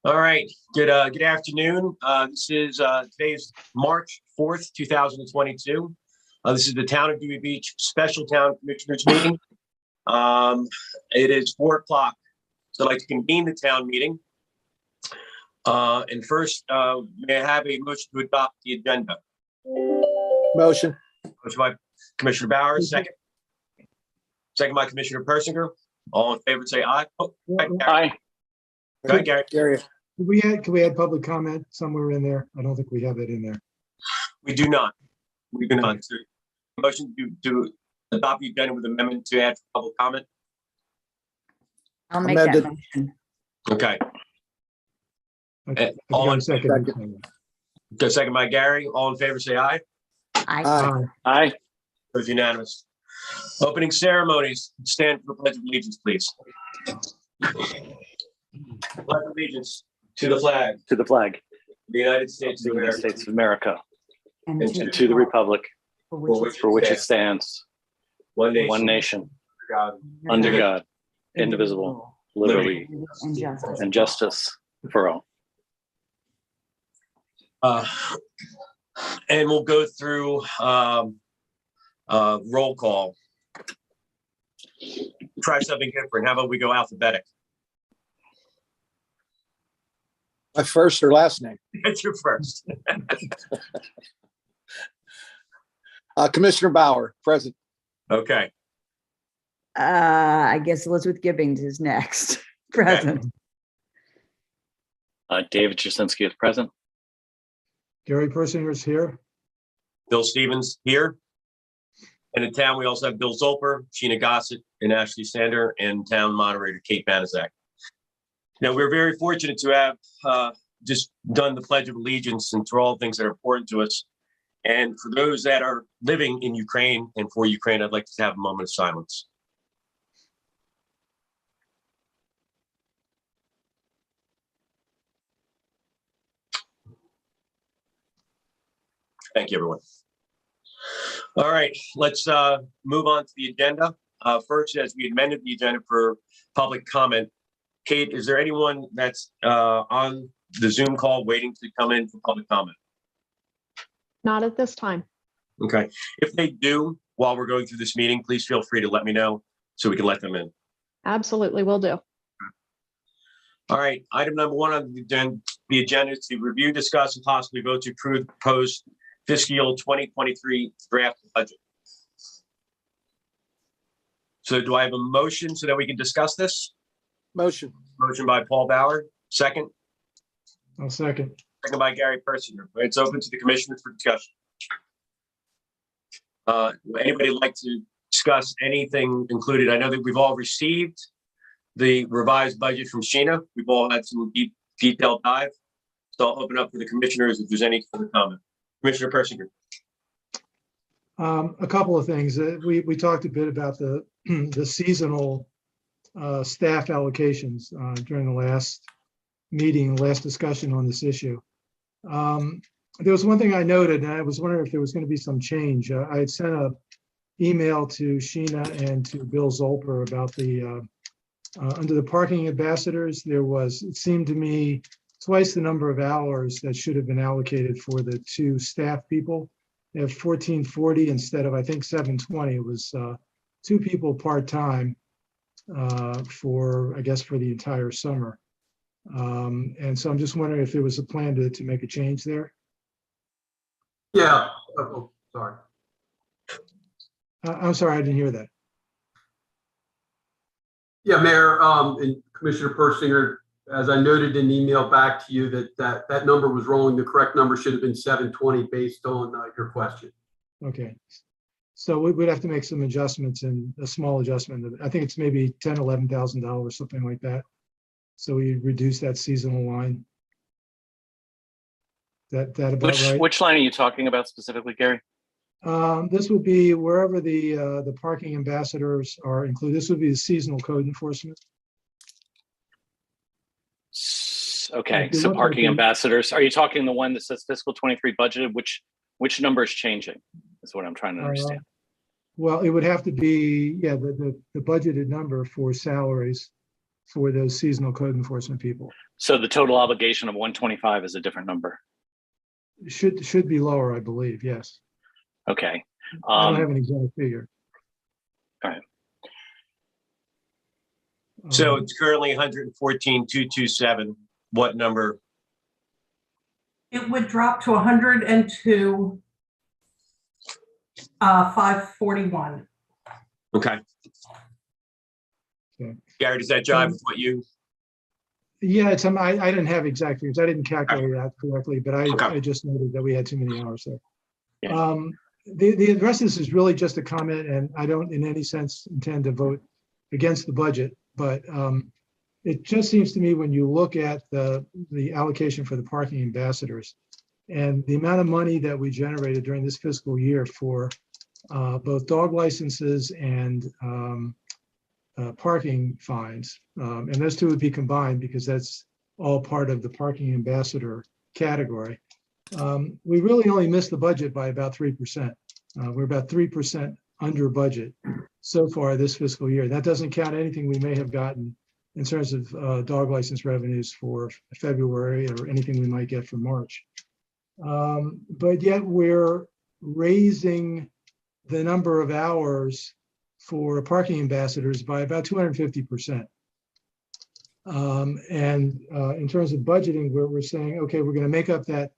All right. Good afternoon. This is today's March 4th, 2022. This is the Town of Dewey Beach Special Town Commissioners meeting. It is 4 o'clock, so I'd like to convene the town meeting. And first, may I have a motion to adopt the agenda? Motion. Motion by Commissioner Bowers, second. Second by Commissioner Persinger. All in favor, say aye. Oh, Aye. Go ahead, Gary. Gary. Can we add public comment somewhere in there? I don't think we have it in there. We do not. We do not. Motion to adopt the agenda with amendment to add public comment. I'll make that Amended. motion. Okay. I all got in a second. Go second by Gary. All in favor, say aye. Aye. Aye. Aye. It was unanimous. Opening ceremonies. Stand for the Pledge of Allegiance, please. Pledge of Allegiance to the flag, To the flag of the United States the of United America, States of America And and to the republic for which it stands, one nation, one nation, God, under God, indivisible, liberty, and justice. and justice for all. And we'll go through roll call. Try something different. How about we go alphabetic? My first or last name. That's your first. Commissioner Bauer, present. Okay. I guess Elizabeth Gibbings is next. Present. David Jasinski is present. Gary Persinger is here. Bill Stevens here. And in town, we also have Bill Zolper, Sheena Gossett, and Ashley Sander, and town moderator Kate Banaszak. Now, we're very fortunate to have just done the Pledge of Allegiance and for all things that are important to us. And for those that are living in Ukraine and for Ukraine, I'd like to have a moment of silence. Thank you, everyone. All right, let's move on to the agenda. First, as we amended the agenda for public comment, Kate, is there anyone that's on the Zoom call waiting to come in for public comment? Not at this time. Okay, if they do, while we're going through this meeting, please feel free to let me know so we can let them in. Absolutely will do. All right, item number one on the agenda is to review, discuss, and possibly vote to approve the proposed fiscal 2023 draft budget. So do I have a motion so that we can discuss this? Motion. Motion by Paul Bauer, second. I'll second. Second by Gary Persinger. It's open to the commissioners for discussion. Anybody like to discuss anything included? I know that we've all received the revised budget from Sheena. We've all had some detailed dive. So I'll open up for the commissioners if there's any further comment. Commissioner Persinger. A couple of things. We talked a bit about the the seasonal staff allocations during the last meeting, last discussion on this issue. There was one thing I noted, and I was wondering if there was going to be some change. I had sent an email to Sheena and to Bill Zolper about the under the parking ambassadors. There was, it seemed to me, twice the number of hours that should have been allocated for the two staff people. They have 1440 instead of, I think, 720. It was two people part-time for, I guess, for the entire summer. And so I'm just wondering if there was a plan to make a change there. Yeah, oh, sorry. I'm sorry, I didn't hear that. Yeah, Mayor and Commissioner Persinger, as I noted in the email back to you, that number was wrong. The correct number should have been 720 based on your question. Okay. So we'd have to make some adjustments, and a small adjustment. I think it's maybe $10,000, $11,000, something like that. So we reduce that seasonal line. That about right? Which line are you talking about specifically, Gary? This would be wherever the parking ambassadors are included. This would be the seasonal code enforcement. Okay, If you so look at parking the- ambassadors, are you talking the one that says fiscal 23 budgeted? Which number is changing? Is what I'm trying to understand. Well, it would have to be, yeah, the budgeted number for salaries. for those seasonal code enforcement people. So the total obligation of 125 is a different number. Should be lower, I believe, yes. Okay. I don't have an exact figure. all right. So Um, it's currently 114,227. What number? It would drop to 102, 541. Okay. Okay. Gary, does that jive with what you? Yeah, I didn't have exact figures. I didn't calculate that correctly, but Okay. I just noted that we had too many hours there. Yeah. The rest of this is really just a comment, and I don't in any sense intend to vote against the budget, but it just seems to me when you look at the allocation for the parking ambassadors and the amount of money that we generated during this fiscal year for both dog licenses and parking fines, and those two would be combined because that's all part of the parking ambassador category. We really only missed the budget by about 3%. We're about 3% under budget so far this fiscal year. That doesn't count anything we may have gotten in terms of dog license revenues for February or anything we might get for March. But yet we're raising the number of hours for parking ambassadors by about 250%. And in terms of budgeting, we're saying, okay, we're going to make up that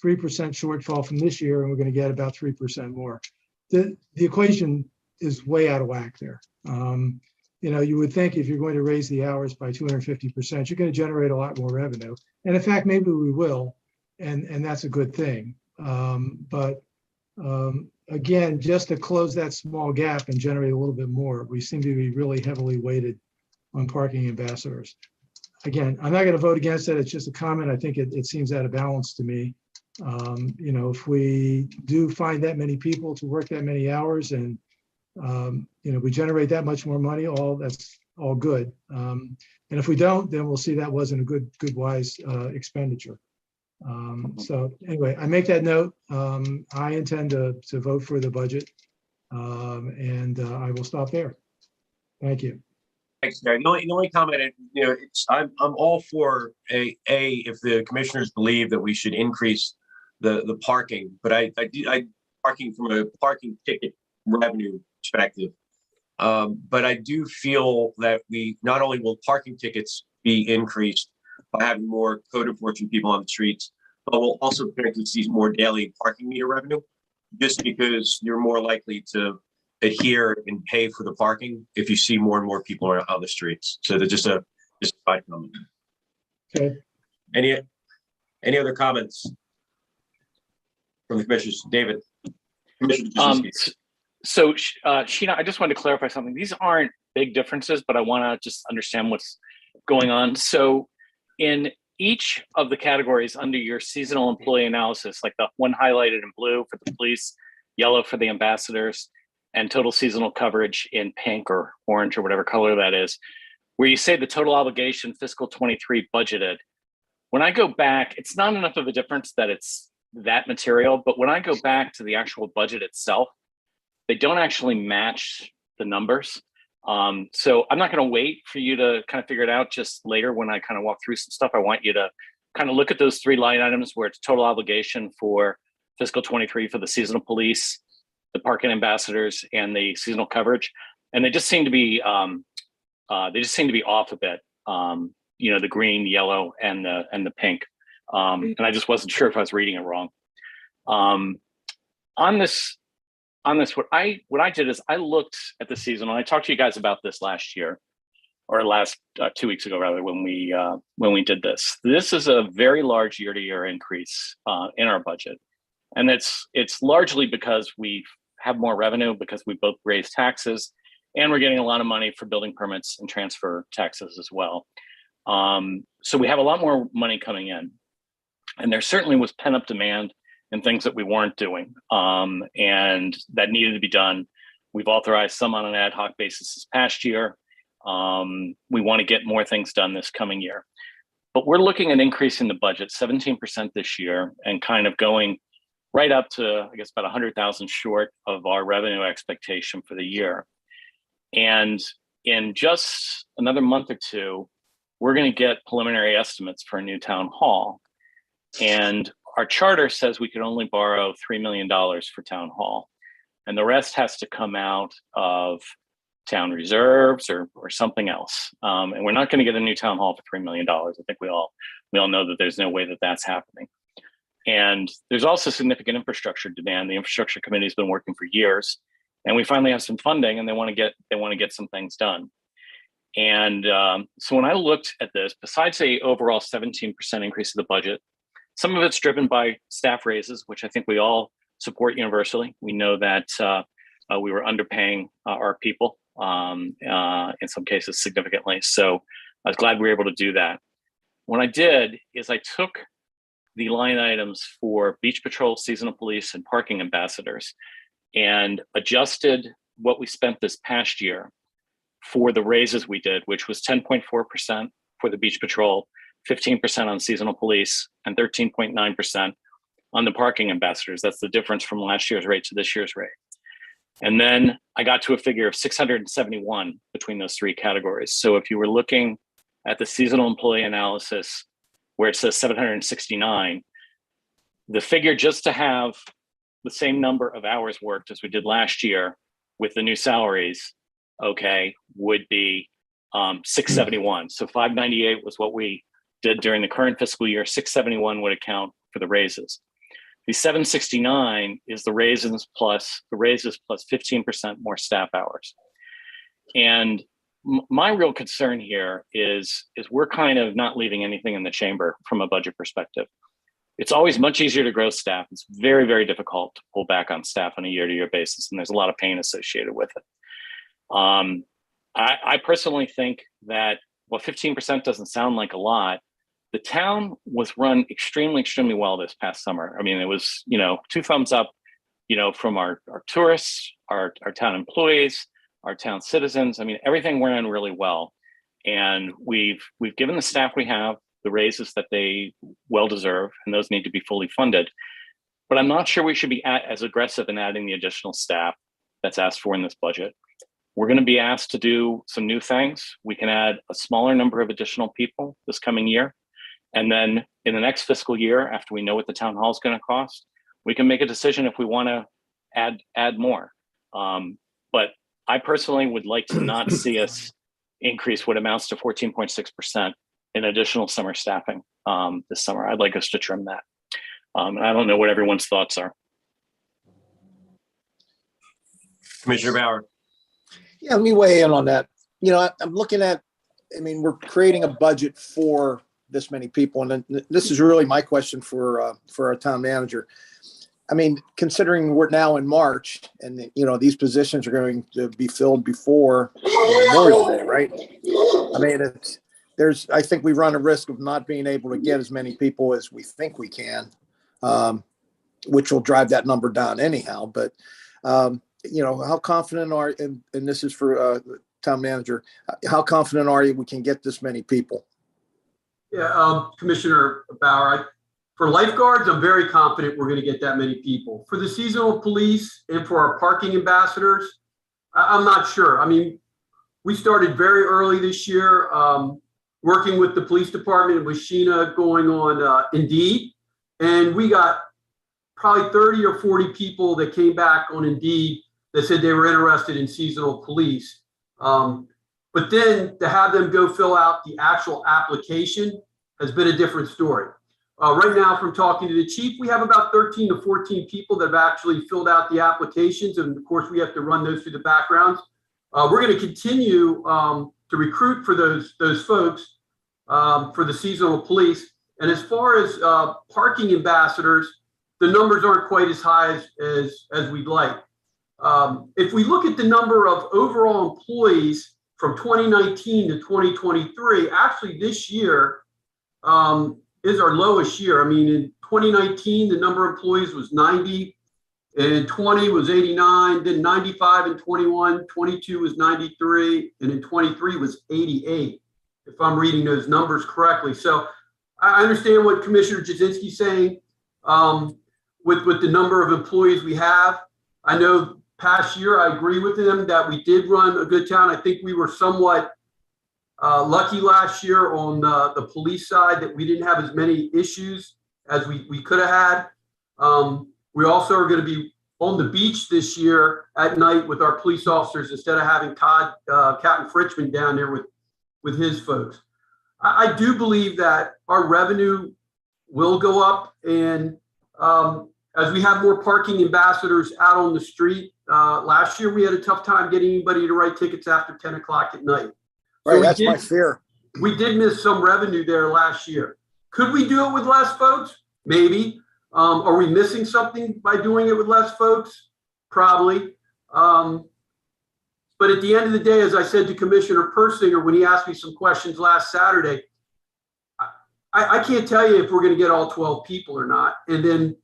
3% shortfall from this year, and we're going to get about 3% more. The equation is way out of whack there. You would think if you're going to raise the hours by 250%, you're going to generate a lot more revenue. And in fact, maybe we will, and that's a good thing. Again, just to close that small gap and generate a little bit more, we seem to be really heavily weighted on parking ambassadors. Again, I'm not going to vote against it. It's just a comment. I think it seems out of balance to me. If we do find that many people to work that many hours and, we generate that much more money, that's all good. And if we don't, then we'll see that wasn't a good wise expenditure. So anyway, I make that note. I intend to vote for the budget, and I will stop there. Thank you. Thanks, Gary. The only comment, I'm all for if the commissioners believe that we should increase the parking, but I parking from a parking ticket revenue perspective. But I do feel that we not only will parking tickets be increased by having more code enforcement people on the streets, but we'll also potentially see more daily parking meter revenue, just because you're more likely to adhere and pay for the parking if you see more and more people are on the streets. So they're just a side comment. Okay. Any other comments from the commissioners? David? Commissioner Jasinski. So Sheena, I just wanted to clarify something. These aren't big differences, but I want to just understand what's going on. So in each of the categories under your seasonal employee analysis, like the one highlighted in blue for the police, yellow for the ambassadors, and total seasonal coverage in pink or orange or whatever color that is, where you say the total obligation fiscal 23 budgeted. When I go back, it's not enough of a difference that it's that material, but when I go back to the actual budget itself, they don't actually match the numbers. So I'm not going to wait for you to kind of figure it out just later when I kind of walk through some stuff. I want you to kind of look at those three line items where it's total obligation for fiscal 23 for the seasonal police, the parking ambassadors, and the seasonal coverage. And they just seem to be off a bit. The green, yellow, and the pink. And I just wasn't sure if I was reading it wrong. On this, what I did is I looked at the seasonal. I talked to you guys about this last year, or last 2 weeks ago, rather, when we did this. This is a very large year-to-year increase in our budget, and it's largely because we have more revenue because we both raised taxes, and we're getting a lot of money for building permits and transfer taxes as well. So we have a lot more money coming in, and there certainly was pent-up demand and things that we weren't doing, and that needed to be done. We've authorized some on an ad hoc basis this past year. We want to get more things done this coming year. But we're looking at increasing the budget 17% this year and kind of going right up to, I guess, about 100,000 short of our revenue expectation for the year. And in just another month or two, we're going to get preliminary estimates for a new town hall. And our charter says we can only borrow $3 million for town hall. And the rest has to come out of town reserves or something else. And we're not going to get a new town hall for $3 million. I think we all know that there's no way that that's happening. And there's also significant infrastructure demand. The infrastructure committee has been working for years, and we finally have some funding, and they want to get some things done. And so when I looked at this, besides a overall 17% increase in the budget, some of it's driven by staff raises, which I think we all support universally. We know that we were underpaying our people in some cases significantly. So I was glad we were able to do that. What I did is I took the line items for beach patrol, seasonal police, and parking ambassadors and adjusted what we spent this past year for the raises we did, which was 10.4% for the beach patrol, 15% on seasonal police, and 13.9% on the parking ambassadors. That's the difference from last year's rate to this year's rate. And then I got to a figure of 671 between those three categories. So if you were looking at the seasonal employee analysis where it says 769, the figure just to have the same number of hours worked as we did last year with the new salaries, okay, would be 671. So 598 was what we did during the current fiscal year. 671 would account for the raises. The 769 is the raises plus 15% more staff hours. And my real concern here is we're kind of not leaving anything in the chamber from a budget perspective. It's always much easier to grow staff. It's very, very difficult to pull back on staff on a year-to-year basis, and there's a lot of pain associated with it. I personally think that, well, 15% doesn't sound like a lot. The town was run extremely, extremely well this past summer. I mean, it was, two thumbs up, from our tourists, our town employees, our town citizens. I mean, everything went on really well. And we've given the staff we have the raises that they well deserve, and those need to be fully funded. But I'm not sure we should be as aggressive in adding the additional staff that's asked for in this budget. We're going to be asked to do some new things. We can add a smaller number of additional people this coming year. And then in the next fiscal year, after we know what the town hall is going to cost, we can make a decision if we want to add more. But I personally would like to not see us increase what amounts to 14.6% in additional summer staffing this summer. I'd like us to trim that. And I don't know what everyone's thoughts are. Commissioner Bauer. Yeah, let me weigh in on that. I'm looking at, we're creating a budget for this many people. And then this is really my question for our town manager. Considering we're now in March and, these positions are going to be filled before Memorial Day, right? I think we run a risk of not being able to get as many people as we think we can, which will drive that number down anyhow. But, how confident are, and this is for town manager, how confident are you we can get this many people? Yeah, Commissioner Bauer, for lifeguards, I'm very confident we're going to get that many people. For the seasonal police and for our parking ambassadors, I'm not sure. We started very early this year, working with the police department with Sheena going on Indeed. And we got probably 30 or 40 people that came back on Indeed that said they were interested in seasonal police. But then to have them go fill out the actual application has been a different story. Right now, from talking to the chief, we have about 13 to 14 people that have actually filled out the applications. And of course, we have to run those through the backgrounds. We're going to continue to recruit for those folks for the seasonal police. And as far as parking ambassadors, the numbers aren't quite as high as we'd like. If we look at the number of overall employees from 2019 to 2023, actually this year is our lowest year. In 2019, the number of employees was 90, and 20 was 89, then 95 in 21, 22 was 93, and in 23 was 88, if I'm reading those numbers correctly. So I understand what Commissioner Jasinski's saying with the number of employees we have. I know past year, I agree with him that we did run a good town. I think we were somewhat lucky last year on the police side that we didn't have as many issues as we could have had. We also are going to be on the beach this year at night with our police officers instead of having Todd, Captain Fritchman down there with his folks. I do believe that our revenue will go up, and as we have more parking ambassadors out on the street, last year we had a tough time getting anybody to write tickets after 10 o'clock at night. So Right, that's my fear. we did miss some revenue there last year. Could we do it with less folks? Maybe. Are we missing something by doing it with less folks? Probably. But at the end of the day, as I said to Commissioner Persinger when he asked me some questions last Saturday, I can't tell you if we're going to get all 12 people or not. And then,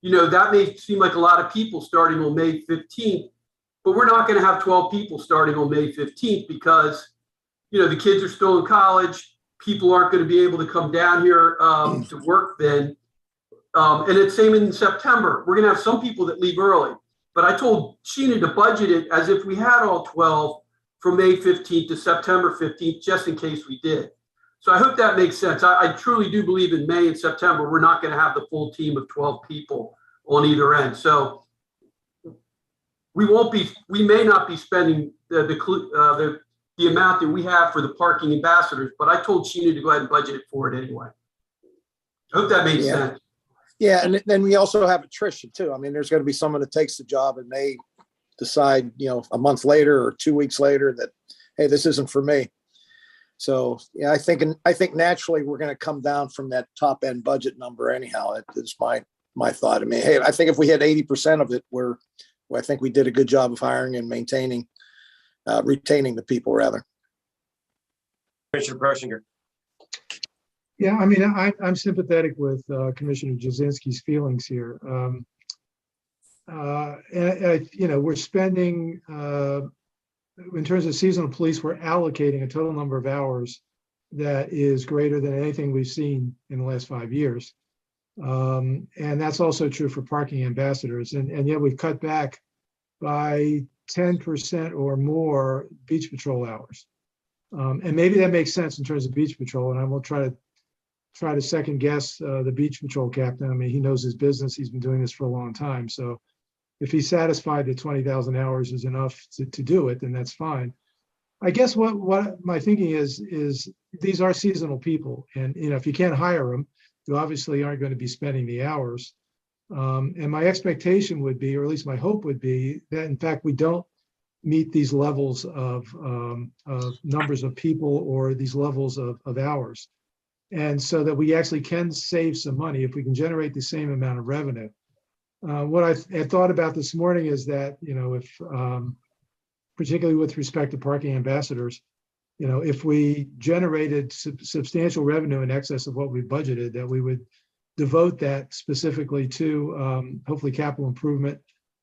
that may seem like a lot of people starting on May 15th, but we're not going to have 12 people starting on May 15th because, the kids are still in college. People aren't going to be able to come down here to work then. And it's same in September. We're going to have some people that leave early. But I told Sheena to budget it as if we had all 12 from May 15th to September 15th, just in case we did. So I hope that makes sense. I truly do believe in May and September, we're not going to have the full team of 12 people on either end. So we may not be spending the amount that we have for the parking ambassadors, but I told Sheena to go ahead and budget it for it anyway. I hope that makes sense. Yeah, and then we also have attrition too. I mean, there's going to be someone that takes the job and they decide, a month later or 2 weeks later that, hey, this isn't for me. So yeah, I think naturally we're going to come down from that top end budget number anyhow. It's my thought. I mean, hey, I think if we had 80% of it, I think we did a good job of hiring and maintaining, retaining the people rather. Commissioner Persinger. Yeah, I mean, I'm sympathetic with Commissioner Jasinski's feelings here. We're spending, in terms of seasonal police, we're allocating a total number of hours that is greater than anything we've seen in the last 5 years. And that's also true for parking ambassadors. And yet we've cut back by 10% or more beach patrol hours. And maybe that makes sense in terms of beach patrol, and I will try to second guess the beach patrol captain. I mean, he knows his business. He's been doing this for a long time. So if he's satisfied that 20,000 hours is enough to do it, then that's fine. I guess what my thinking is these are seasonal people. And, if you can't hire them, you obviously aren't going to be spending the hours. And my expectation would be, or at least my hope would be, that in fact, we don't meet these levels of numbers of people or these levels of hours. And so that we actually can save some money if we can generate the same amount of revenue. What I had thought about this morning is that, if particularly with respect to parking ambassadors, if we generated substantial revenue in excess of what we budgeted, that we would devote that specifically to hopefully capital improvement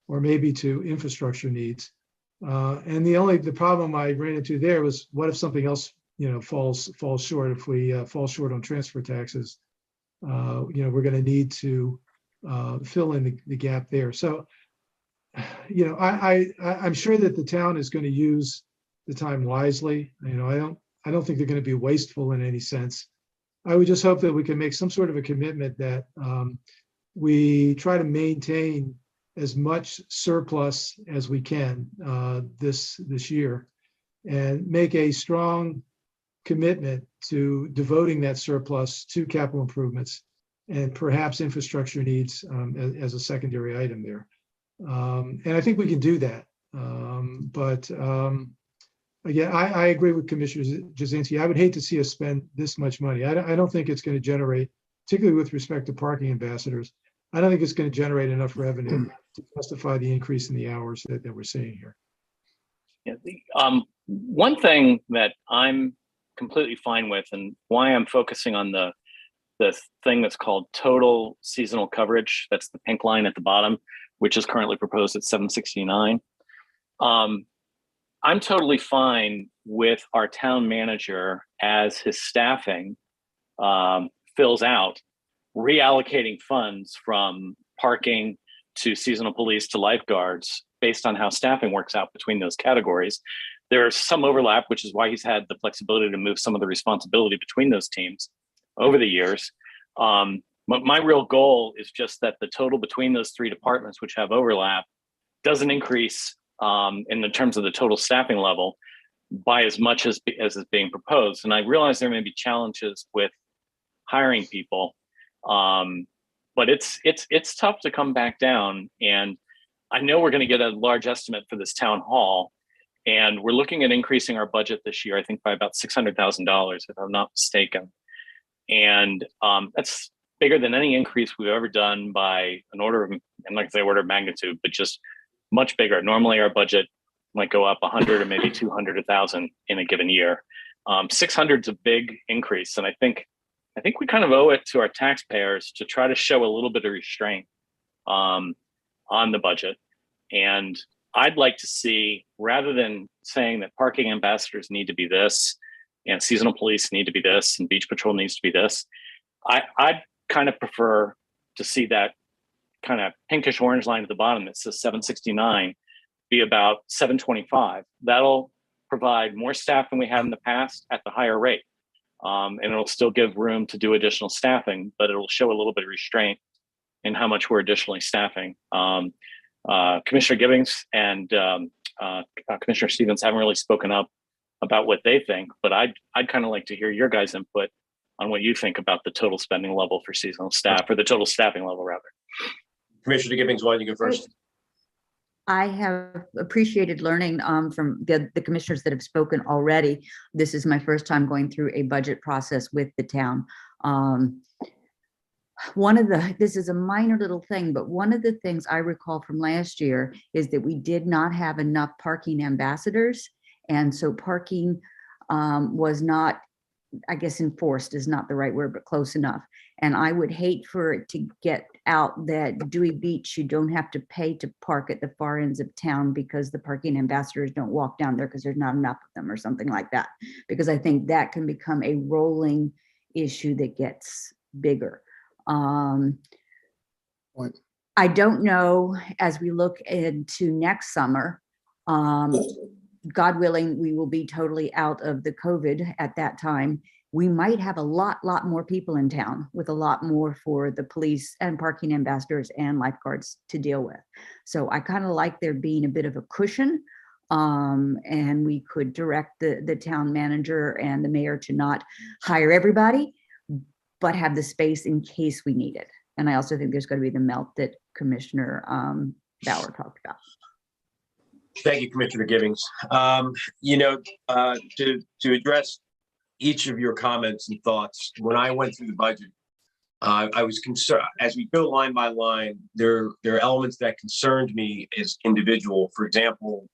or maybe to infrastructure needs. And the problem I ran into there was, what if something else falls short? If we fall short on transfer taxes, we're going to need to fill in the gap there. So, I'm sure that the town is going to use the time wisely. I don't think they're going to be wasteful in any sense. I would just hope that we can make some sort of a commitment that we try to maintain as much surplus as we can this year, and make a strong commitment to devoting that surplus to capital improvements and perhaps infrastructure needs as a secondary item there. And I think we can do that. But again, I agree with Commissioner Jasinski. I would hate to see us spend this much money. I don't think it's going to generate, particularly with respect to parking ambassadors, I don't think it's going to generate enough revenue to justify the increase in the hours that we're seeing here. Yeah, one thing that I'm completely fine with, and why I'm focusing on the thing that's called total seasonal coverage, that's the pink line at the bottom, which is currently proposed at 769. I'm totally fine with our town manager, as his staffing fills out, reallocating funds from parking to seasonal police to lifeguards based on how staffing works out between those categories. There's some overlap, which is why he's had the flexibility to move some of the responsibility between those teams over the years. But my real goal is just that the total between those three departments, which have overlap, doesn't increase in the terms of the total staffing level by as much as is being proposed. And I realize there may be challenges with hiring people, but it's tough to come back down. And I know we're going to get a large estimate for this town hall, and we're looking at increasing our budget this year, I think by about $600,000, if I'm not mistaken. And that's bigger than any increase we've ever done by an order of, I'm not gonna say order of magnitude, but just much bigger. Normally our budget might go up 100 or maybe 200, 1,000 in a given year. 600 is a big increase. And I think we kind of owe it to our taxpayers to try to show a little bit of restraint on the budget. And I'd like to see, rather than saying that parking ambassadors need to be this, and seasonal police need to be this, and beach patrol needs to be this, I'd kind of prefer to see that kind of pinkish orange line at the bottom that says 769 be about 725. That'll provide more staff than we had in the past at the higher rate. And it'll still give room to do additional staffing, but it'll show a little bit of restraint in how much we're additionally staffing. Commissioner Gibbings and Commissioner Stevens haven't really spoken up about what they think, but I'd kind of like to hear your guys' input on what you think about the total spending level for seasonal staff, or the total staffing level rather. Commissioner Gibbings, why don't you go first? I have appreciated learning from the commissioners that have spoken already. This is my first time going through a budget process with the town. This is a minor little thing, but one of the things I recall from last year is that we did not have enough parking ambassadors. And so parking was not, I guess enforced is not the right word, but close enough. And I would hate for it to get out that Dewey Beach, you don't have to pay to park at the far ends of town because the parking ambassadors don't walk down there because there's not enough of them or something like that. Because I think that can become a rolling issue that gets bigger. I don't know, as we look into next summer, God willing, we will be totally out of the COVID at that time. We might have a lot more people in town with a lot more for the police and parking ambassadors and lifeguards to deal with. So I kind of like there being a bit of a cushion, and we could direct the town manager and the mayor to not hire everybody, but have the space in case we need it. And I also think there's going to be the melt that Commissioner Bauer talked about. Thank you, Commissioner Gibbings. To address each of your comments and thoughts, when I went through the budget, I was concerned, as we go line by line, there are elements that concerned me as individual. For example,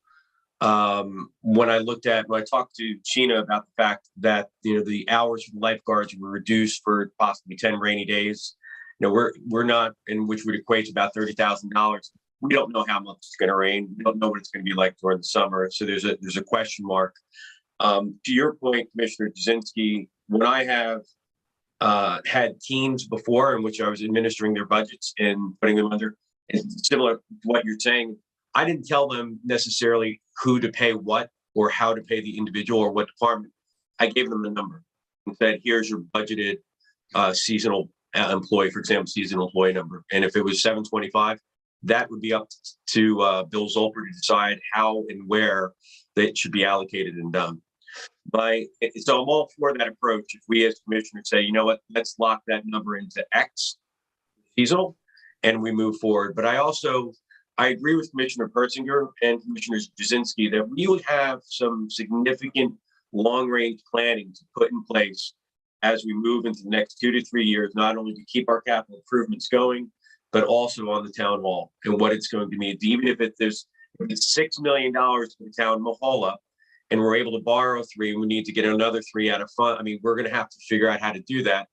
when I talked to Sheena about the fact that, the hours for the lifeguards were reduced for possibly 10 rainy days, we're not, and which would equate to about $30,000. We don't know how much it's going to rain. We don't know what it's going to be like during the summer. So there's a question mark. To your point, Commissioner Jasinski, when I have had teams before in which I was administering their budgets and putting them under, it's similar to what you're saying. I didn't tell them necessarily who to pay what or how to pay the individual or what department. I gave them the number and said, here's your budgeted seasonal employee, for example, seasonal employee number. And if it was 725, that would be up to Bill Zolper to decide how and where that should be allocated and done. So I'm all for that approach. If we as commissioners say, you know what, let's lock that number into X seasonal and we move forward. But I agree with Commissioner Persinger and Commissioner Jasinski that we would have some significant long-range planning to put in place as we move into the next 2 to 3 years, not only to keep our capital improvements going, but also on the town hall and what it's going to mean. Even if it's $6 million for the town hall up, and we're able to borrow 3, we need to get another 3 out of fund. I mean, we're going to have to figure out how to do that.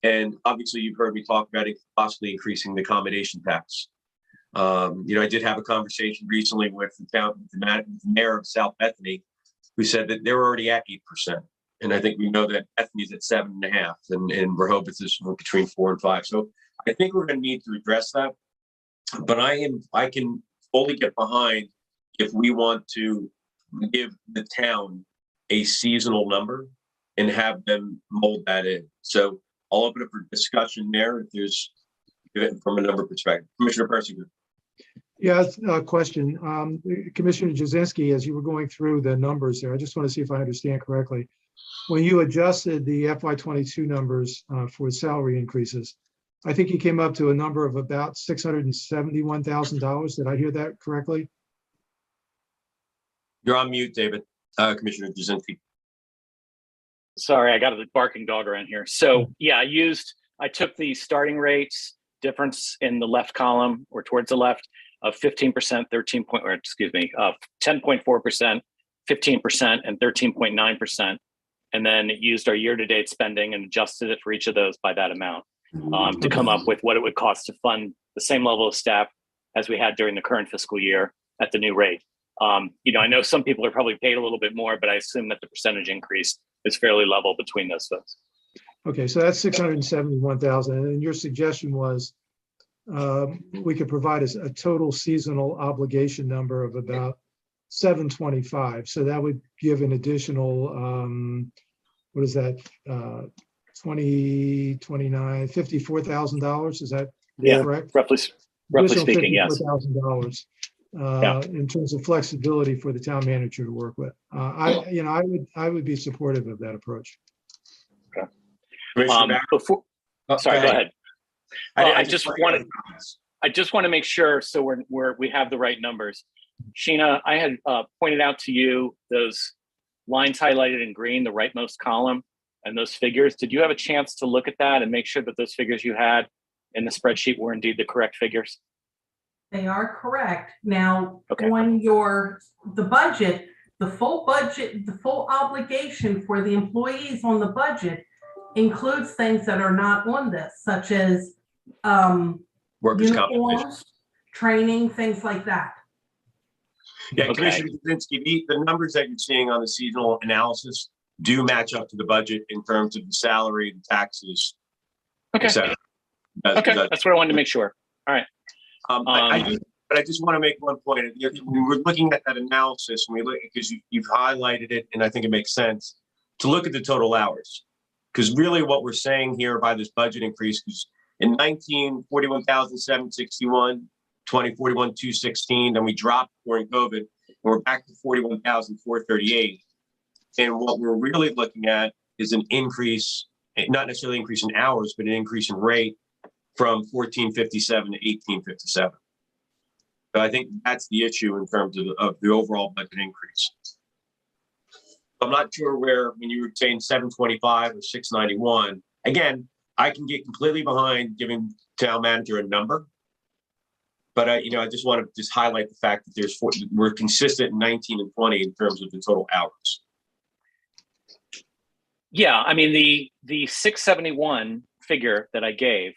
And obviously, you've heard me talk about possibly increasing the accommodation tax. I did have a conversation recently with the mayor of South Bethany, who said that they're already at 8%. And I think we know that Bethany's at 7.5%, and Rehoboth is between 4 and 5. So I think we're going to need to address that. But I can fully get behind if we want to give the town a seasonal number and have them mold that in. So I'll open up for discussion there if there's, from a number perspective. Commissioner Persinger. Yeah, a question. Commissioner Jazinski, as you were going through the numbers there, I just want to see if I understand correctly. When you adjusted the FY22 numbers for salary increases, I think you came up to a number of about $671,000. Did I hear that correctly? You're on mute, David. Commissioner Jazinski. Sorry, I got a barking dog around here. So yeah, I took the starting rates difference in the left column or towards the left of 15%, 10.4%, 15%, and 13.9%. And then it used our year-to-date spending and adjusted it for each of those by that amount to come up with what it would cost to fund the same level of staff as we had during the current fiscal year at the new rate. I know some people are probably paid a little bit more, but I assume that the percentage increase is fairly level between those folks. Okay, so that's 671,000. And your suggestion was we could provide a total seasonal obligation number of about 725. So that would give an additional, what is that? 20, 29, $54,000. Is that correct? Roughly speaking, yes. $54,000 in terms of flexibility for the town manager to work with. I would be supportive of that approach. Okay. Commissioner Before, sorry, go ahead. I just want to make sure so we have the right numbers. Sheena, I had pointed out to you those lines highlighted in green, the rightmost column, and those figures. Did you have a chance to look at that and make sure that those figures you had in the spreadsheet were indeed the correct figures? They are correct. Now, Okay. on the budget, the full obligation for the employees on the budget includes things that are not on this, such as Workers' compensation. uniforms, training, things like that. Yeah, Okay. Commissioner Jazinski, the numbers that you're seeing on the seasonal analysis do match up to the budget in terms of the salary, the taxes, Okay. et cetera. Okay, that's what I wanted to make sure. I just want to make one point. When we're looking at that analysis, because you've highlighted it, and I think it makes sense to look at the total hours. Because really what we're saying here by this budget increase is in 19, 41,761, 20, 41,216, then we dropped during COVID, and we're back to 41,438. And what we're really looking at is an increase, not necessarily increase in hours, but an increase in rate from 1457 to 1857. So I think that's the issue in terms of the overall budget increase. I'm not sure where, when you were saying 725 or 691, again, I can get completely behind giving town manager a number. But I just want to highlight the fact that we're consistent in 19 and 20 in terms of the total hours. Yeah, I mean, the 671 figure that I gave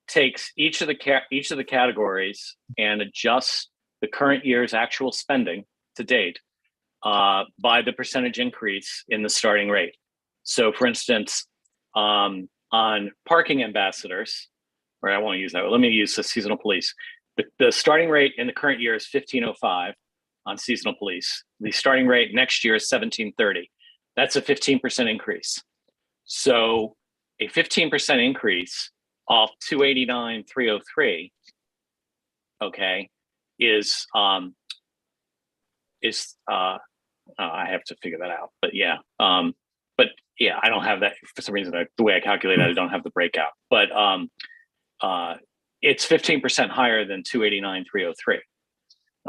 takes each of the categories and adjusts the current year's actual spending to date by the percentage increase in the starting rate. So for instance, on parking ambassadors, or I won't use that, let me use the seasonal police. The starting rate in the current year is 1505 on seasonal police. The starting rate next year is 1730. That's a 15% increase. So a 15% increase off 289,303, okay, I have to figure that out, but yeah. I don't have that for some reason. The way I calculate it, I don't have the breakout, but it's 15% higher than 289,303.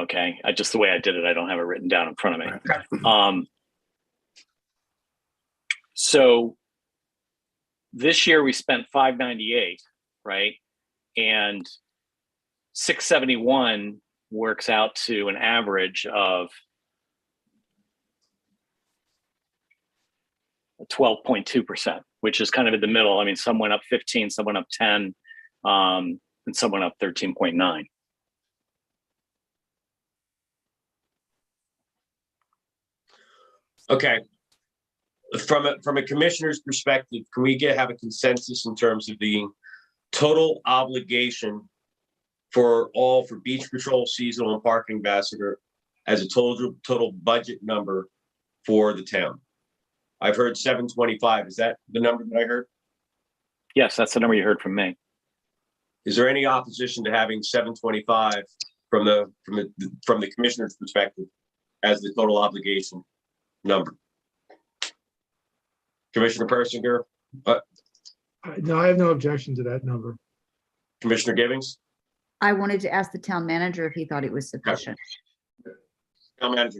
Okay, just the way I did it, I don't have it written down in front of me. So this year we spent 598, right? And 671 works out to an average of 12.2%, which is kind of in the middle. I mean, some went up 15, some went up 10, and some went up 13.9. Okay. From a commissioner's perspective, can we have a consensus in terms of the total obligation for beach patrol, seasonal, and parking ambassador as a total budget number for the town. I've heard 725. Is that the number that I heard? Yes, that's the number you heard from me. Is there any opposition to having 725 from the commissioner's perspective as the total obligation number? Commissioner Persinger, No, I have no objection to that number. Commissioner Givings, I wanted to ask the town manager if he thought it was sufficient. town manager.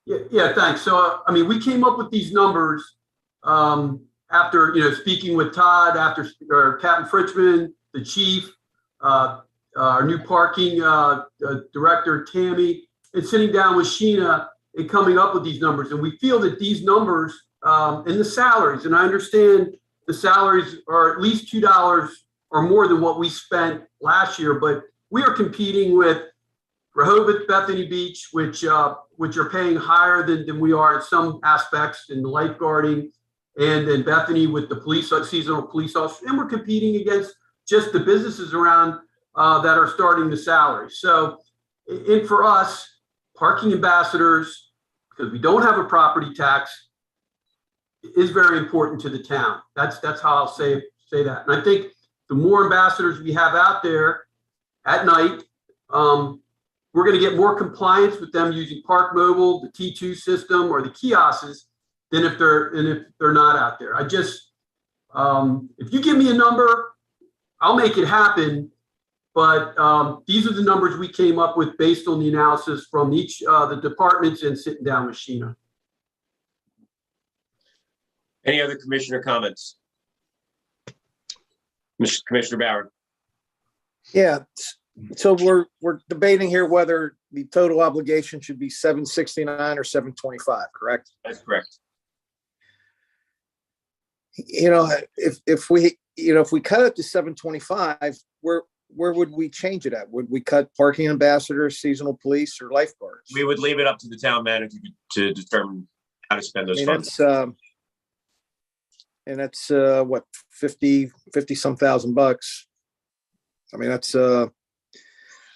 Yeah, thanks. So, I mean, we came up with these numbers after, speaking with Todd, or Captain Fritchman, the chief, our new parking director, Tammy, and sitting down with Sheena and coming up with these numbers. And we feel that these numbers and the salaries, and I understand the salaries are at least $2 or more than what we spent last year, but we are competing with Rehoboth, Bethany Beach, which are paying higher than we are in some aspects in the lifeguarding, and then Bethany with the seasonal police officers, and we're competing against just the businesses around that are starting the salary. So, and for us, parking ambassadors, because we don't have a property tax, is very important to the town. That's how I'll say that. And I think the more ambassadors we have out there at night, we're going to get more compliance with them using Park Mobile, the T2 system, or the kiosks than if they're not out there. I just, if you give me a number, I'll make it happen. But these are the numbers we came up with based on the analysis from each the departments and sitting down with Sheena. Any other commissioner comments? Commissioner Bauer. Yeah, so we're debating here whether the total obligation should be 769 or 725, correct? That's correct. If we cut it to 725, where would we change it at? Would we cut parking ambassadors, seasonal police, or lifeguards? We would leave it up to the town manager to determine how to spend those funds. That's what, 50 some thousand bucks. I mean, that's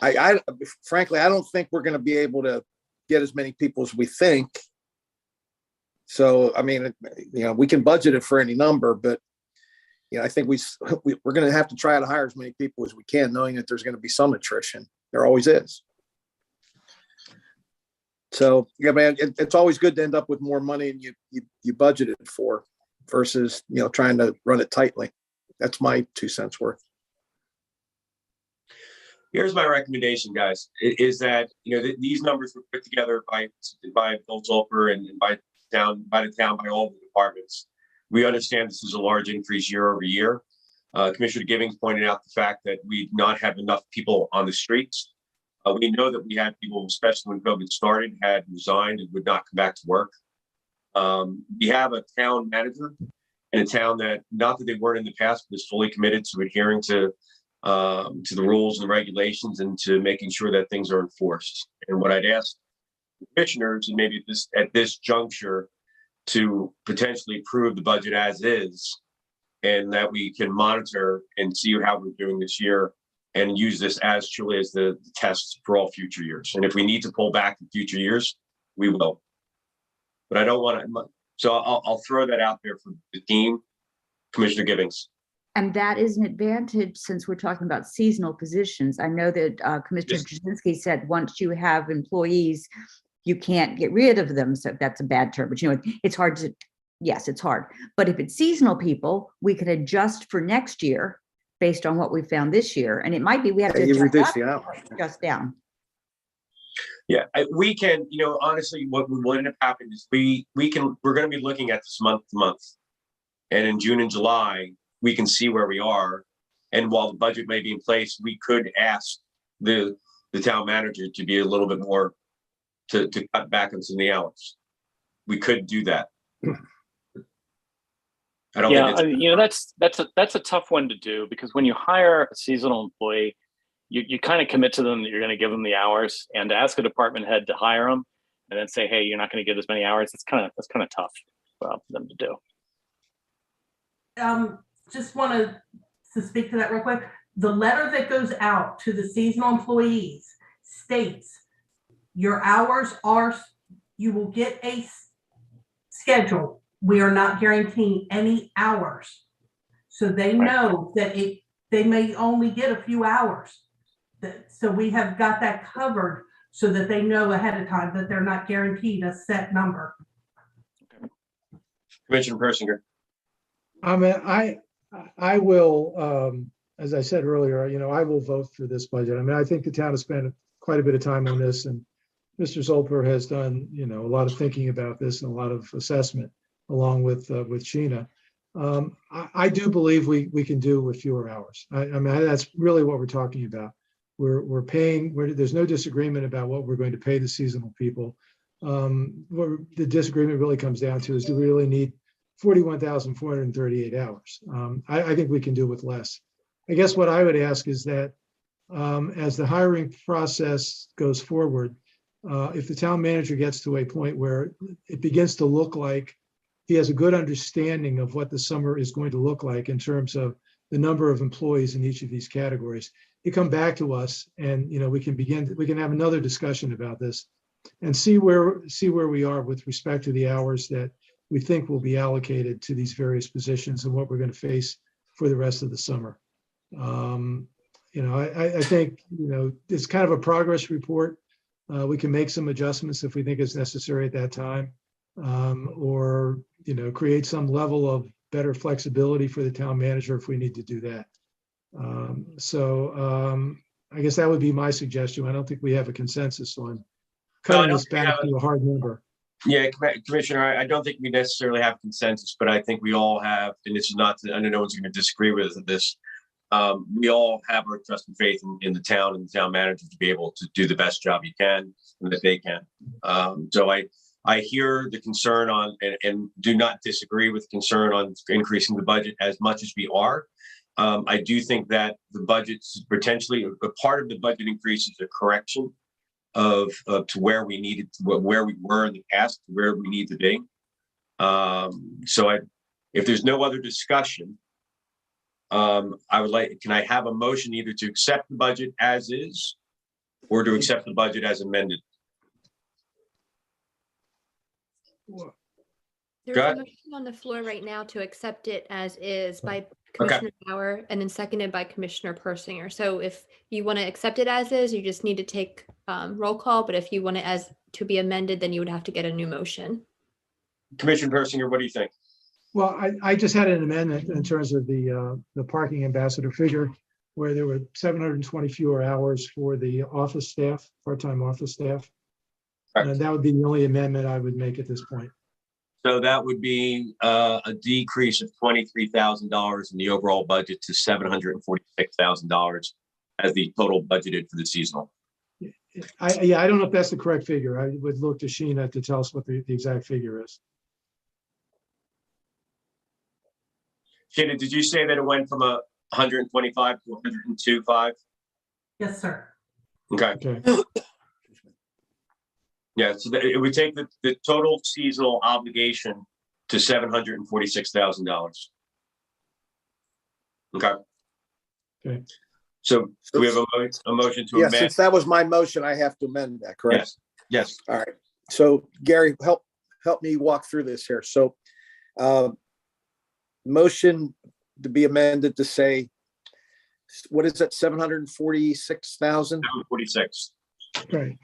I frankly, I don't think we're going to be able to get as many people as we think. So, I mean, we can budget it for any number, but I think we're going to have to try to hire as many people as we can, knowing that there's going to be some attrition. There always is. So, yeah, man, it's always good to end up with more money than you budgeted for versus, trying to run it tightly. That's my 2 cents worth. Here's my recommendation, guys, is that, these numbers were put together by Bill Zolper and by the town, by all the departments. We understand this is a large increase year over year. Commissioner Givings pointed out the fact that we not have enough people on the streets. We know that we had people, especially when COVID started, had resigned and would not come back to work. We have a town manager in a town that, not that they weren't in the past, but is fully committed to adhering to the rules and regulations and to making sure that things are enforced. And what I'd ask the commissioners, and maybe at this juncture, to potentially approve the budget as is, and that we can monitor and see how we're doing this year and use this as truly as the test for all future years. And if we need to pull back in future years, we will. But I don't want to, so I'll throw that out there for the team. Commissioner Givings. And that is an advantage since we're talking about seasonal positions. I know that Commissioner Jasinski said once you have employees, you can't get rid of them. So that's a bad term, but it's hard to, yes, it's hard. But if it's seasonal people, we can adjust for next year based on what we found this year. And it might be we have to reduce the hours. Adjust down. Yeah, we can, honestly, what will end up happening is we're going to be looking at this month to month. And in June and July, we can see where we are. And while the budget may be in place, we could ask the town manager to be a little bit more, to cut back on some of the hours. We could do that. I don't think that's a tough one to do, because when you hire a seasonal employee, you kind of commit to them that you're going to give them the hours, and to ask a department head to hire them and then say, hey, you're not going to get as many hours. That's kind of tough for them to do. Just wanted to speak to that real quick. The letter that goes out to the seasonal employees states Your hours are, you will get a schedule. We are not guaranteeing any hours. So they know that they may only get a few hours. So we have got that covered so that they know ahead of time that they're not guaranteed a set number. Commissioner Persinger. I mean, I will, as I said earlier, I will vote for this budget. I mean, I think the town has spent quite a bit of time on this, and Mr. Zolper has done, a lot of thinking about this and a lot of assessment along with Sheena. I do believe we can do with fewer hours. I mean, that's really what we're talking about. We're paying, there's no disagreement about what we're going to pay the seasonal people. What the disagreement really comes down to is, do we really need 41,438 hours? I think we can do with less. I guess what I would ask is that as the hiring process goes forward, if the town manager gets to a point where it begins to look like he has a good understanding of what the summer is going to look like in terms of the number of employees in each of these categories, you come back to us and, we can have another discussion about this and see where we are with respect to the hours that we think will be allocated to these various positions and what we're going to face for the rest of the summer. I think, it's kind of a progress report. We can make some adjustments if we think it's necessary at that time, or, create some level of better flexibility for the town manager if we need to do that. I guess that would be my suggestion. I don't think we have a consensus on cutting this back to a hard number. Yeah, Commissioner, I don't think we necessarily have consensus, but I think we all have, and this is not, I know no one's going to disagree with this. We all have our trust and faith in the town and the town manager to be able to do the best job you can and that they can. So I hear the concern on, and do not disagree with concern on increasing the budget as much as we are. I do think that the budget's potentially a part of the budget increase is a correction of to where we needed, where we were in the past, to where we need to be. If there's no other discussion, can I have a motion either to accept the budget as is or to accept the budget as amended? There's Go a ahead. motion on the floor right now to accept it as is by Commissioner Bauer and then seconded by Commissioner Persinger. So if you want to accept it as is, you just need to take roll call. But if you want it as to be amended, then you would have to get a new motion. Commissioner Persinger, what do you think? Well, I just had an amendment in terms of the parking ambassador figure, where there were 720 fewer hours for the office staff, part-time office staff. And that would be the only amendment I would make at this point. So that would be a decrease of $23,000 in the overall budget to $746,000 as the total budgeted for the seasonal. I don't know if that's the correct figure. I would look to Sheena to tell us what the exact figure is. Sheena, did you say that it went from 125 to 102.5? Yes, sir. Okay. Okay. Yeah, so it would take the total seasonal obligation to $746,000. Okay. Okay. So do we have a motion to Yeah, amend? since that was my motion, I have to amend that, correct? Yes. All right. So Gary, help me walk through this here. So motion to be amended to say, what is that, 746,000? 746. Okay.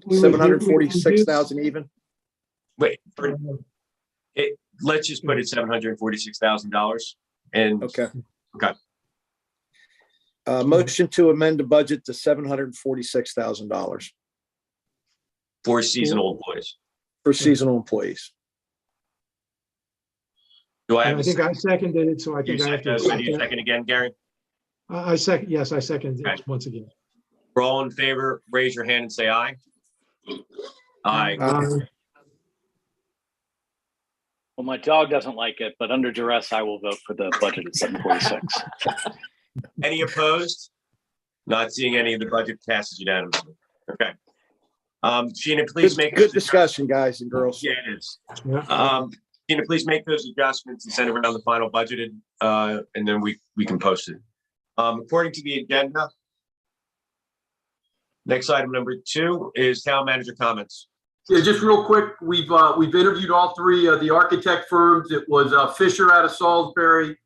746,000 even? Wait, let's just put it $746,000 and Okay. Okay. Motion to amend the budget to $746,000 for seasonal employees. for seasonal employees. Do I And have I think I seconded it, so I you think I have second, to. so you second again, Gary? I second, yes, I second Okay. it once again. We're all in favor, raise your hand and say aye. Aye. Well, my dog doesn't like it, but under duress, I will vote for the budget at 746. Any opposed? Not seeing any of the budget passes unanimously. Okay. Sheena, please make. Good discussion, guys and girls. Yeah, it is. Yeah. Sheena, please make those adjustments and send around the final budgeted, and then we can post it. According to the agenda, Next item number 2 is town manager comments. Yeah, just real quick, we've interviewed all three of the architect firms. It was Fisher out of Salisbury,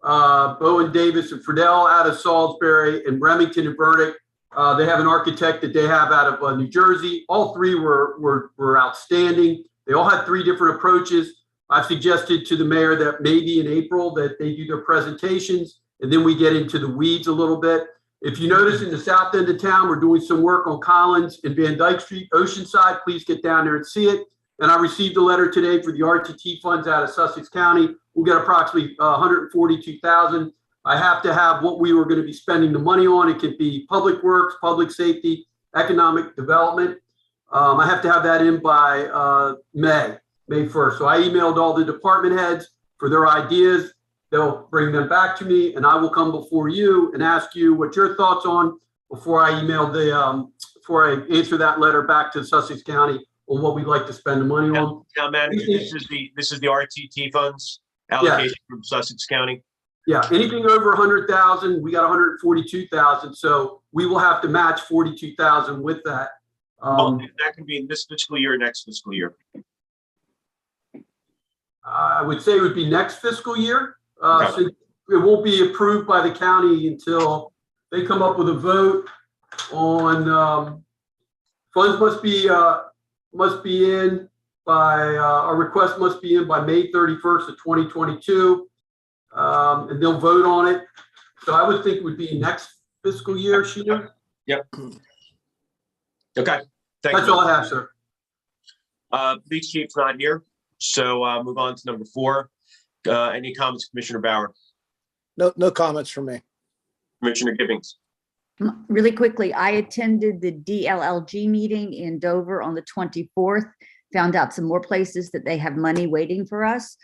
Bowen Davis and Friedel out of Salisbury, and Remington and Burdick. They have an architect that they have out of New Jersey. All three were outstanding. They all had 3 different approaches. I've suggested to the mayor that maybe in April that they do their presentations, and then we get into the weeds a little bit. If you notice in the south end of town, we're doing some work on Collins and Van Dyke Street, Oceanside. Please get down there and see it. And I received a letter today for the RTT funds out of Sussex County. We'll get approximately $142,000. I have to have what we were going to be spending the money on. It could be public works, public safety, economic development. I have to have that in by May 1st. So I emailed all the department heads for their ideas. They'll bring them back to me, and I will come before you and ask you what your thoughts on before I before I answer that letter back to Sussex County on what we'd like to spend the money on. Town manager, this is the RTT funds allocation from Sussex County. Yeah, anything over 100,000, we got 142,000, so we will have to match 42,000 with that. That can be in this fiscal year, or next fiscal year. I would say it would be next fiscal year. Okay. So it won't be approved by the county until they come up with a vote on funds must be in by our request must be in by May 31st of 2022, and they'll vote on it. So I would think it would be next fiscal year, Sheena. Yep. Okay. That's all I have, sir. Police chief's not here, so move on to number 4. Any comments, Commissioner Bauer? No comments from me. Commissioner Gibbings? Really quickly, I attended the DLLG meeting in Dover on the 24th, found out some more places that they have money waiting for us.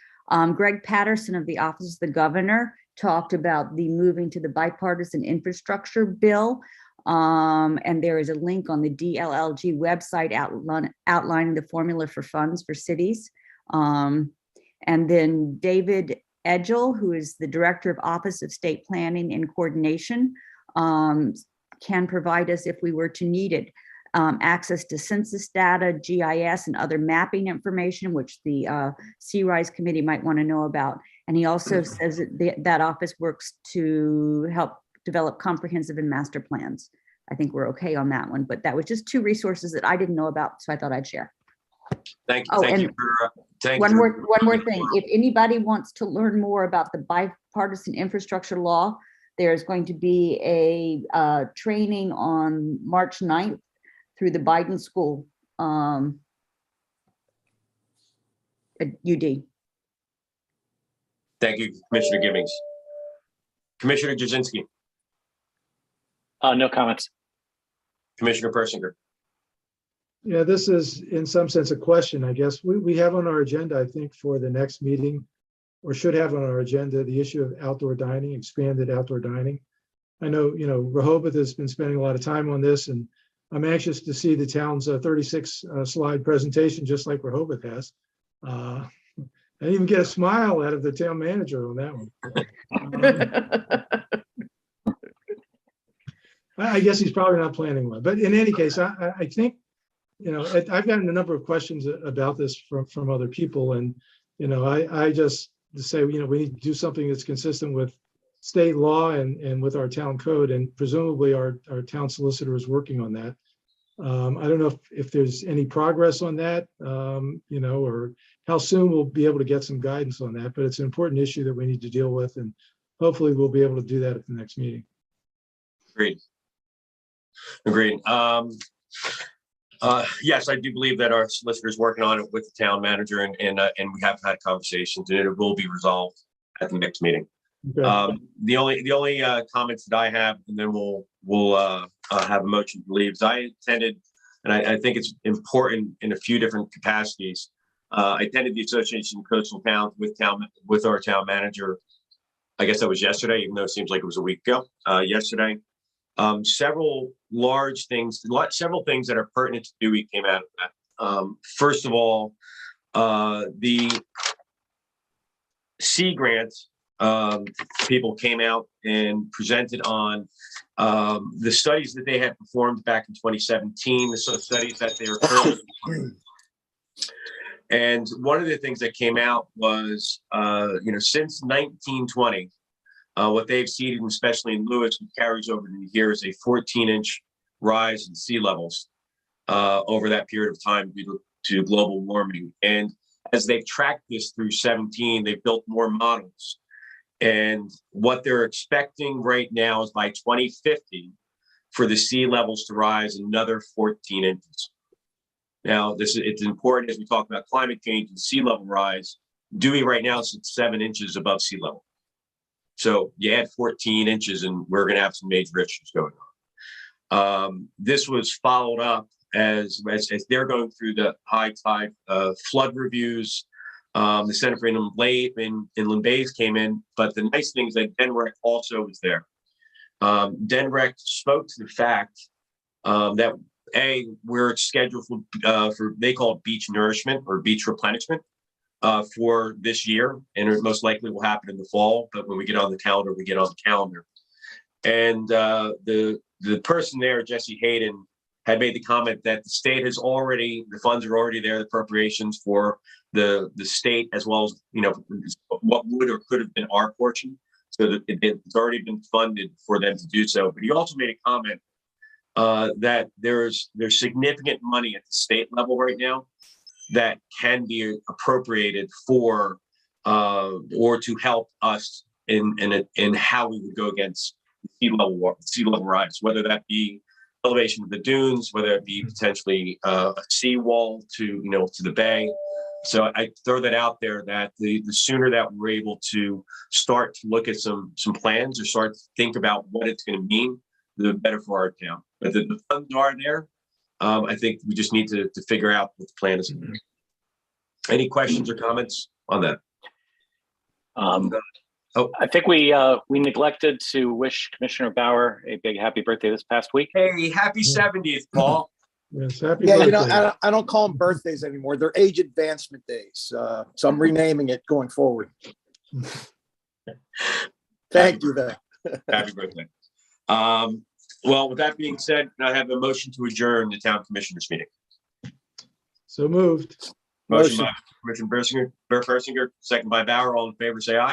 Greg Patterson of the Office of the Governor talked about the moving to the bipartisan infrastructure bill. And there is a link on the DLLG website outlining the formula for funds for cities. And then David Edgel, who is the Director of Office of State Planning and Coordination, can provide us, if we were to need it, access to census data, GIS, and other mapping information, which the CRISE committee might want to know about. And he also says that that office works to help develop comprehensive and master plans. I think we're okay on that one, but that was just 2 resources that I didn't know about, so I thought I'd share. Thank you. Oh, Thank you and for one more thing. If anybody wants to learn more about the bipartisan infrastructure law, there's going to be a training on March 9th through the Biden School at UD. Thank you, Commissioner Gibbings. Commissioner Jazinski? No comments. Commissioner Persinger? Yeah, this is in some sense a question, I guess. We have on our agenda, I think, for the next meeting, or should have on our agenda, the issue of outdoor dining, expanded outdoor dining. I know, Rehoboth has been spending a lot of time on this, and I'm anxious to see the town's 36 slide presentation, just like Rehoboth has. I didn't even get a smile out of the town manager on that one. I guess he's probably not planning one, but in any case, I think, I've gotten a number of questions about this from other people, and I just say, we need to do something that's consistent with state law and with our town code, and presumably our town solicitor is working on that. I don't know if there's any progress on that, or how soon we'll be able to get some guidance on that, but it's an important issue that we need to deal with, and hopefully we'll be able to do that at the next meeting. Agreed. Yes, I do believe that our solicitor is working on it with the town manager, and we have had conversations, and it will be resolved at the next meeting. Okay. The only comments that I have, and then we'll have a motion to leave. I attended, and I think it's important in a few different capacities. I attended the Association of Coastal Towns with our town manager. I guess that was yesterday, even though it seems like it was a week ago. Yesterday, several things that are pertinent to Dewey came out of that. First of all, the C grant people came out and presented on the studies that they had performed back in 2017, the studies that they are currently performing. And one of the things that came out was, since 1920, what they've seen, especially in Lewis, and carries over to here, is a 14-inch rise in sea levels over that period of time due to global warming. And as they've tracked this through 17, they've built more models. And what they're expecting right now is by 2050 for the sea levels to rise another 14 inches. Now, it's important as we talk about climate change and sea level rise. Dewey right now is at 7 inches above sea level. So you add 14 inches and we're going to have some major issues going on. This was followed up as they're going through the high tide flood reviews. The Center for Inland Bays came in, but the nice thing is that DNREC also was there. DNREC spoke to the fact that we're scheduled for they call it beach nourishment or beach replenishment for this year, and it most likely will happen in the fall. But when we get on the calendar, we get on the calendar. And the person there, Jesse Hayden, had made the comment that the state has already, the funds are already there, the appropriations for the state, as well as, what would or could have been our portion. So that it's already been funded for them to do so. But he also made a comment that there's significant money at the state level right now that can be appropriated for or to help us in how we would go against sea level rise, whether that be elevation of the dunes, whether it be potentially a seawall to the bay. So I throw that out there that the sooner that we're able to start to look at some plans or start to think about what it's going to mean, the better for our town. But the funds are there. I think we just need to figure out what the plan is. Any questions or comments on that? I think we neglected to wish Commissioner Bauer a big happy birthday this past week. Hey, happy 70th, Paul. Yes, happy Yeah, birthday. I don't call them birthdays anymore. They're age advancement days. So I'm renaming it going forward. Thank you, then. Happy birthday. Well, with that being said, I have a motion to adjourn the town commissioners meeting. So moved. Motion by Commissioner Bersinger, second by Bauer. All in favor, say aye.